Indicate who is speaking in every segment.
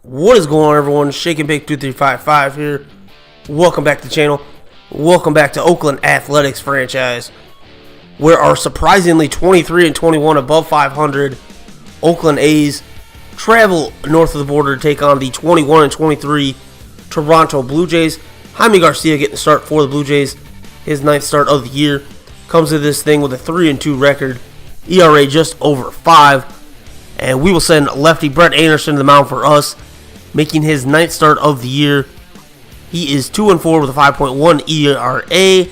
Speaker 1: What is going on, everyone? Shake and Bake 2355 here. Welcome back to the channel. Welcome back to Oakland Athletics franchise, where our surprisingly 23-21 above 500 Oakland A's travel north of the border to take on the 21-23 Toronto Blue Jays. Jaime Garcia getting the start for the Blue Jays. His ninth start of the year. Comes to this thing with a 3-2 record. ERA just over 5. And we will send lefty Brett Anderson to the mound for us, making his ninth start of the year. He is 2-4 with a 5.1 ERA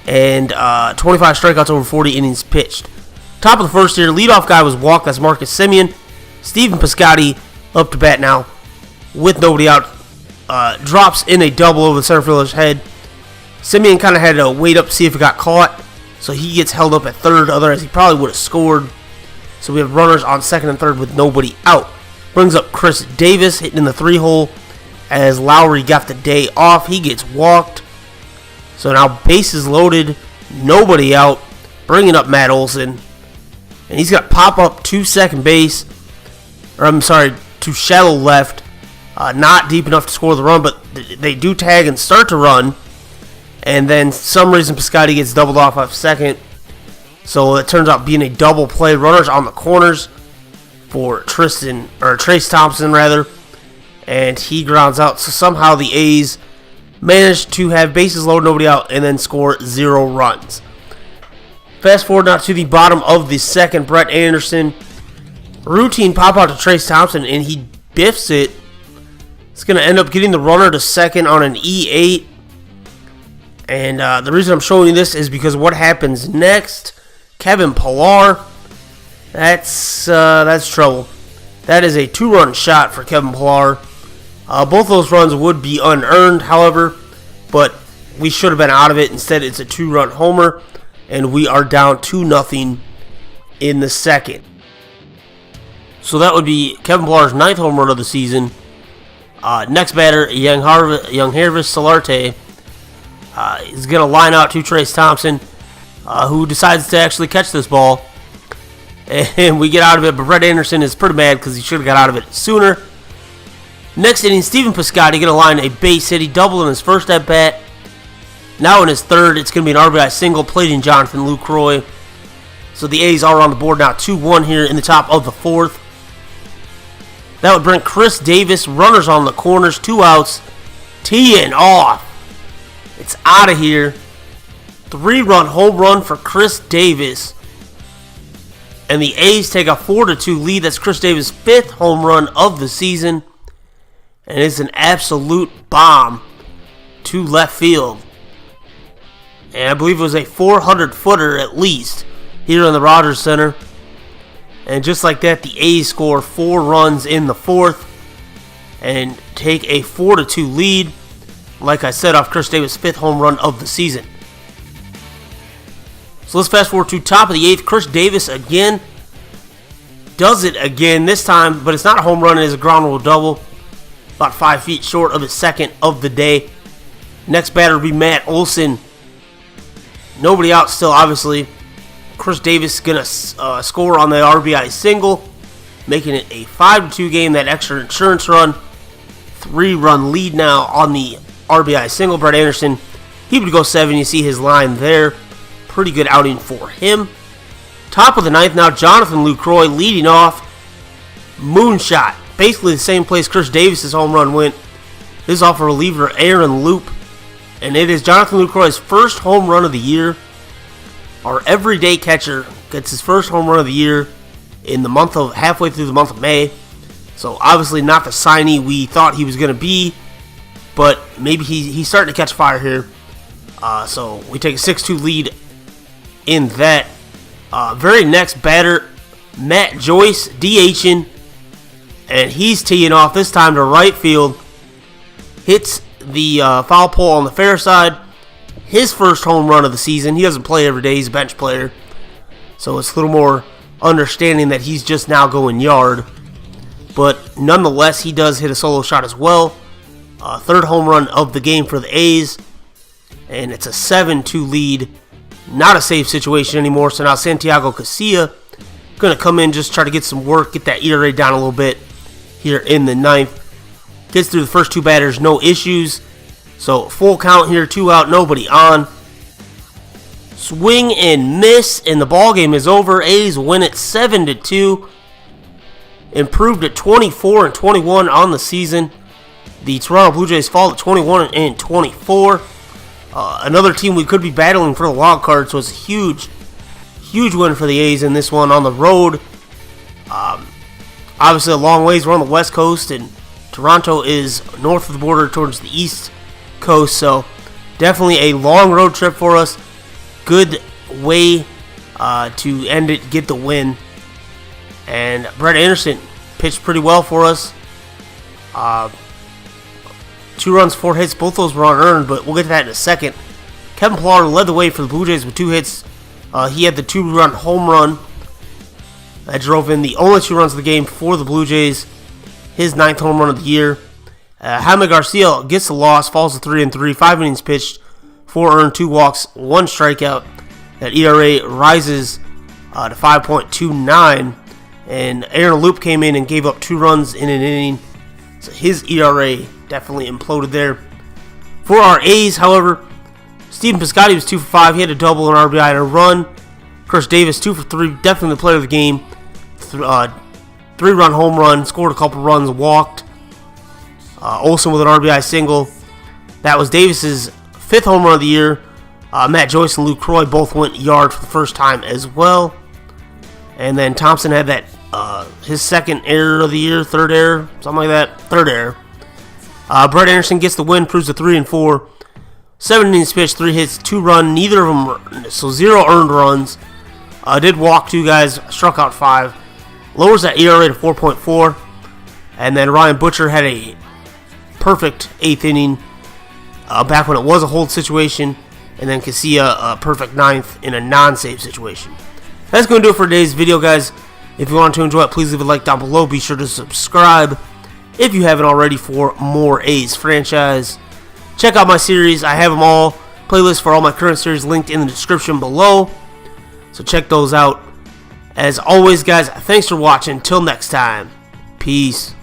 Speaker 1: and 25 strikeouts over 40 innings pitched. Top of the first here, leadoff guy was walked. That's Marcus Semien. Stephen Piscotty up to bat now with nobody out. Drops in a double over the center fielder's head. Semien kind of had to wait up to see if it got caught, so he gets held up at third, otherwise he probably would have scored. So we have runners on second and third with nobody out. Brings up Chris Davis hitting in the 3-hole as Lowry got the day off. He gets walked. So now bases loaded, nobody out. Bringing up Matt Olson. And he's got to pop up to second base. Or I'm sorry, to shallow left. Not deep enough to score the run, but they do tag and start to run. And then for some reason Piscotty gets doubled off second. So it turns out being a double play. Runners on the corners for Trace Thompson rather. And he grounds out. So somehow the A's managed to have bases loaded, nobody out, and then score 0 runs. Fast forward now to the bottom of the second. Brett Anderson. Routine pop out to Trace Thompson, and he biffs it. It's going to end up getting the runner to second on an E8. And the reason I'm showing you this is because what happens next. Kevin Pillar, that's trouble. That is a 2-run shot for Kevin Pillar. Both those runs would be unearned, however, but we should have been out of it. Instead, it's a 2-run homer, and we are down 2-0 in the second. So that would be Kevin Pillar's 9th home run of the season. Next batter, young Harvis Solarte, is going to line out to Trace Thompson, who decides to actually catch this ball. And we get out of it, but Brett Anderson is pretty mad because he should have got out of it sooner. Next inning, Stephen Piscotty going to line a base hit. He doubled in his first at-bat. Now in his third, it's going to be an RBI single, plating Jonathan Lucroy. So the A's are on the board now, 2-1 here in the top of the fourth. That would bring Chris Davis, runners on the corners, 2 outs, teeing off. It's out of here. 3-run home run for Chris Davis. And the A's take a 4-2 lead. That's Chris Davis' 5th home run of the season. And it's an absolute bomb to left field. And I believe it was a 400-footer at least here in the Rogers Center. And just like that, the A's score 4 runs in the 4th and take a 4-2 lead. Like I said, off Chris Davis' 5th home run of the season. So let's fast forward to top of the 8th. Chris Davis again does it again this time, but it's not a home run, it is a ground rule double. About 5 feet short of his second of the day. Next batter will be Matt Olson. Nobody out still, obviously. Chris Davis is going to score on the RBI single, making it a 5-2 game. That extra insurance run. 3-run lead now on the RBI single. Brett Anderson, he would go 7. You see his line there. Pretty good outing for him. Top of the 9th now, Jonathan Lucroy leading off. Moonshot. Basically the same place Chris Davis' home run went. This is off a reliever, Aaron Loop. And it is Jonathan Lucroy's first home run of the year. Our everyday catcher gets his first home run of the year in the month of halfway through the month of May. So obviously not the signee we thought he was going to be, but maybe he's starting to catch fire here. So we take a 6-2 lead in that. Very next batter, Matt Joyce DHing, and he's teeing off this time to right field. Hits the foul pole on the fair side. His first home run of the season. He doesn't play every day. He's a bench player. So it's a little more understanding that he's just now going yard. But nonetheless, he does hit a solo shot as well. Third home run of the game for the A's. And it's a 7-2 lead. Not a safe situation anymore. So now Santiago Casilla going to come in, just try to get some work, get that ERA down a little bit. here in the 9th. Gets through the first 2 batters, no issues. So full count here, 2 out, nobody on. Swing and miss, and the ball game is over. A's win it 7-2. Improved at 24-21 on the season. The Toronto Blue Jays fall at 21-24. Another team we could be battling for the wild card, so it's a huge win for the A's in this one on the road. Obviously a long ways. We're on the West Coast, and Toronto is north of the border towards the East Coast, so definitely a long road trip for us. Good way to end it, get the win. And Brett Anderson pitched pretty well for us. 2 runs, 4 hits. Both those were unearned, but we'll get to that in a second. Kevin Pillar led the way for the Blue Jays with 2 hits. He had the 2-run home run that drove in the only 2 runs of the game for the Blue Jays. His 9th home run of the year. Jaime Garcia gets the loss, falls to 3-3. 5 innings pitched, 4 earned, 2 walks, 1 strikeout. That ERA rises to 5.29. And Aaron Loop came in and gave up 2 runs in an inning. So his ERA definitely imploded there. For our A's, however, Stephen Piscotty was 2 for 5. He had a double, an RBI, and a run. Chris Davis, 2 for 3. Definitely the player of the game. 3-run home run. Scored a couple runs, walked. Olsen with an RBI single. That was Davis's 5th home run of the year. Matt Joyce and Luke Croy both went yard for the first time as well. And then Thompson had that his 2nd error of the year, 3rd error, something like that, 3rd error. Brett Anderson gets the win, proves to 3-4. 7 innings pitched, 3 hits, 2 run, neither of them, so 0 earned runs. Did walk 2 guys, struck out 5. Lowers that ERA to 4.4. And then Ryan Butcher had a perfect 8th inning back when it was a hold situation. And then Casilla a perfect 9th in a non-save situation. That's going to do it for today's video, guys. If you want to enjoy it, please leave a like down below. Be sure to subscribe if you haven't already for more A's franchise. Check out my series. I have them all. Playlist for all my current series linked in the description below. So check those out. As always, guys, thanks for watching. Until next time, peace.